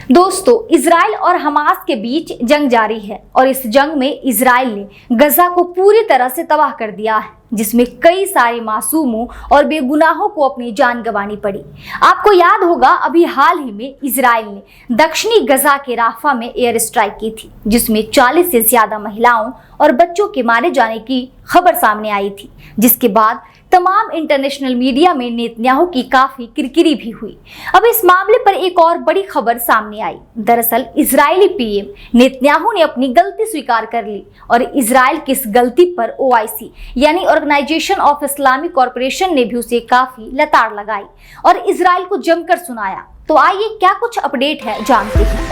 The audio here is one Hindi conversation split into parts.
दोस्तों, इजराइल और हमास के बीच जंग जारी है और इस जंग में इजराइल ने गजा को पूरी तरह से तबाह कर दिया है, जिसमें कई सारे मासूमों और बेगुनाहों को अपनी जान गंवानी पड़ी। आपको याद होगा, अभी हाल ही में इजराइल ने दक्षिणी गजा के राफा में एयर स्ट्राइक की थी, जिसमें 40 से ज्यादा महिलाओं और बच्चों के मारे जाने की खबर सामने आई थी, जिसके बाद तमाम इंटरनेशनल मीडिया में नेतन्याहू की काफी किरकिरी भी हुई। अब इस मामले पर एक और बड़ी खबर सामने आई। दरअसल इजरायली पीएम नेतन्याहू ने अपनी गलती स्वीकार कर ली और इजराइल की इस गलती पर ओआईसी यानी ऑर्गेनाइजेशन ऑफ इस्लामिक कॉरपोरेशन ने भी उसे काफी लताड़ लगाई और इजराइल को जमकर सुनाया। तो आइए क्या कुछ अपडेट है जानते हैं।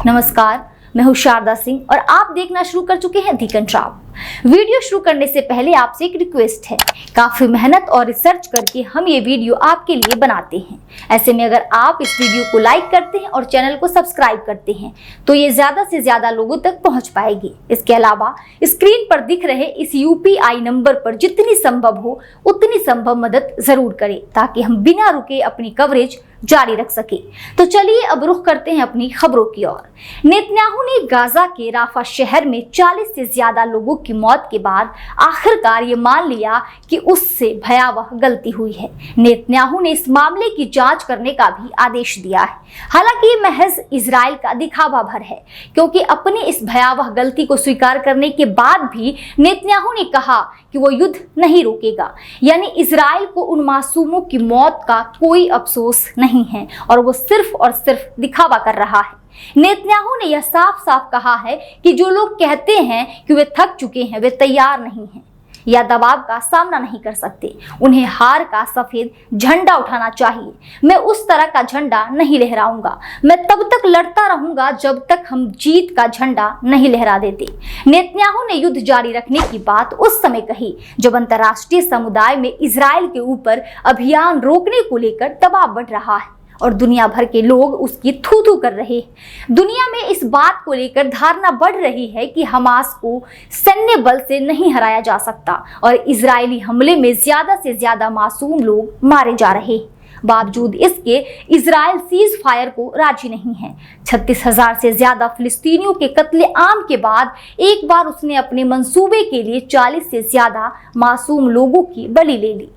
नमस्कार, मैं हूं शारदा सिंह और आप देखना शुरू कर चुके हैं दी कंट्राव। वीडियो शुरू करने से पहले आपसे एक रिक्वेस्ट है, काफी मेहनत और रिसर्च करके हम ये वीडियो आपके लिए बनाते हैं। ऐसे में अगर आप इस वीडियो को लाइक करते हैं और चैनल को सब्सक्राइब करते हैं तो ये ज्यादा से ज्यादा लोगों तक पहुंच पाएगी। इसके अलावा स्क्रीन पर दिख रहे इस यूपीआई नंबर पर जितनी संभव हो उतनी संभव मदद जरूर करें, ताकि हम बिना रुके अपनी कवरेज जारी रख सके। तो चलिए अब रुख करते हैं अपनी खबरों की ओर। नेतन्याहू ने गाजा के राफा शहर में 40 से ज्यादा लोगों की मौत के बाद आखिरकार ये मान लिया कि उससे भयावह गलती हुई है। नेतन्याहू ने इस मामले की जांच करने का भी आदेश दिया है। हालांकि ये महज इजराइल का दिखावा भर है, क्योंकि अपनी इस भयावह गलती को स्वीकार करने के बाद भी नेतन्याहू ने कहा कि वो युद्ध नहीं रोकेगा, यानी इजराइल को उन मासूमों की मौत का कोई अफसोस नहीं है और वो सिर्फ और सिर्फ दिखावा कर रहा है। नेतन्याहू ने यह साफ साफ कहा है कि जो लोग कहते हैं कि वे थक चुके हैं, वे तैयार नहीं हैं या दबाव का सामना नहीं कर सकते। उन्हें हार का सफेद झंडा उठाना चाहिए। मैं उस तरह का झंडा नहीं लहराऊंगा। मैं तब तक लड़ता रहूंगा जब तक हम जीत का झंडा नहीं लहरा देते। नेतन्याहू ने युद्ध जारी रखने की बात उस समय कही जब अंतर्राष्ट्रीय समुदाय में इजराइल के ऊपर अभियान रोकने को लेकर दबाव बढ़ रहा है और दुनिया भर के लोग उसकी थू थू कर रहे हैं। दुनिया में इस बात को लेकर धारणा बढ़ रही है कि हमास को सैन्य बल से नहीं हराया जा सकता और इजरायली हमले में ज्यादा से ज्यादा मासूम लोग मारे जा रहे हैं। बावजूद इसके इजराइल सीज फायर को राजी नहीं है। 36,000 से ज्यादा फिलिस्तीनियों के कत्लेआम के बाद एक बार उसने अपने मंसूबे के लिए 40 से ज्यादा मासूम लोगों की बलि ले ली।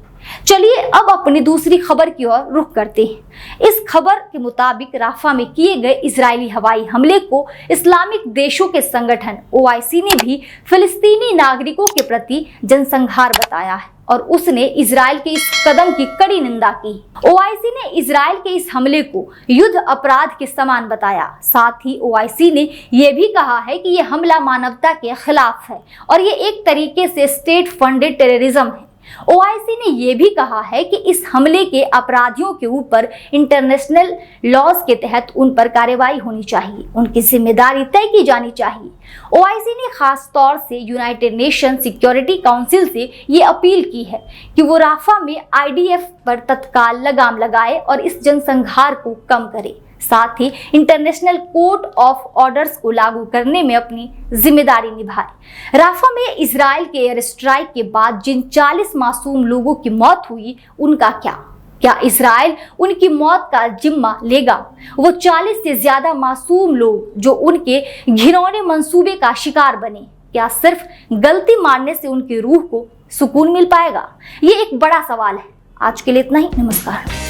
चलिए अब अपनी दूसरी खबर की ओर रुख करते हैं। इस खबर के मुताबिक राफा में किए गए इजरायली हवाई हमले को इस्लामिक देशों के संगठन ओआईसी ने भी फिलिस्तीनी नागरिकों के प्रति जनसंहार बताया है और उसने इजराइल के इस कदम की कड़ी निंदा की। ओआईसी ने इजराइल के इस हमले को युद्ध अपराध के समान बताया। साथ ही ओआईसी ने यह भी कहा है कि यह हमला मानवता के खिलाफ है और ये एक तरीके से स्टेट फंडेड टेररिज्म है। ओआईसी ने यह भी कहा है कि इस हमले के अपराधियों के ऊपर इंटरनेशनल लॉज के तहत उन पर कार्रवाई होनी चाहिए, उनकी जिम्मेदारी तय की जानी चाहिए। ओआईसी ने खास तौर से यूनाइटेड नेशन सिक्योरिटी काउंसिल से ये अपील की है कि वो राफा में आईडीएफ पर तत्काल लगाम लगाए और इस जनसंहार को कम करे। साथ ही इंटरनेशनल कोर्ट ऑफ ऑर्डर्स को लागू करने में अपनी जिम्मेदारी निभाए। राफा में इजराइल के एयर स्ट्राइक के बाद जिन 40 मासूम लोगों की मौत हुई, उनका क्या इजराइल उनकी मौत का जिम्मा लेगा? वो 40 से ज्यादा मासूम लोग जो उनके घिनौने मंसूबे का शिकार बने, क्या सिर्फ गलती मानने से उनकी रूह को सुकून मिल पाएगा? ये एक बड़ा सवाल है। आज के लिए इतना ही। नमस्कार।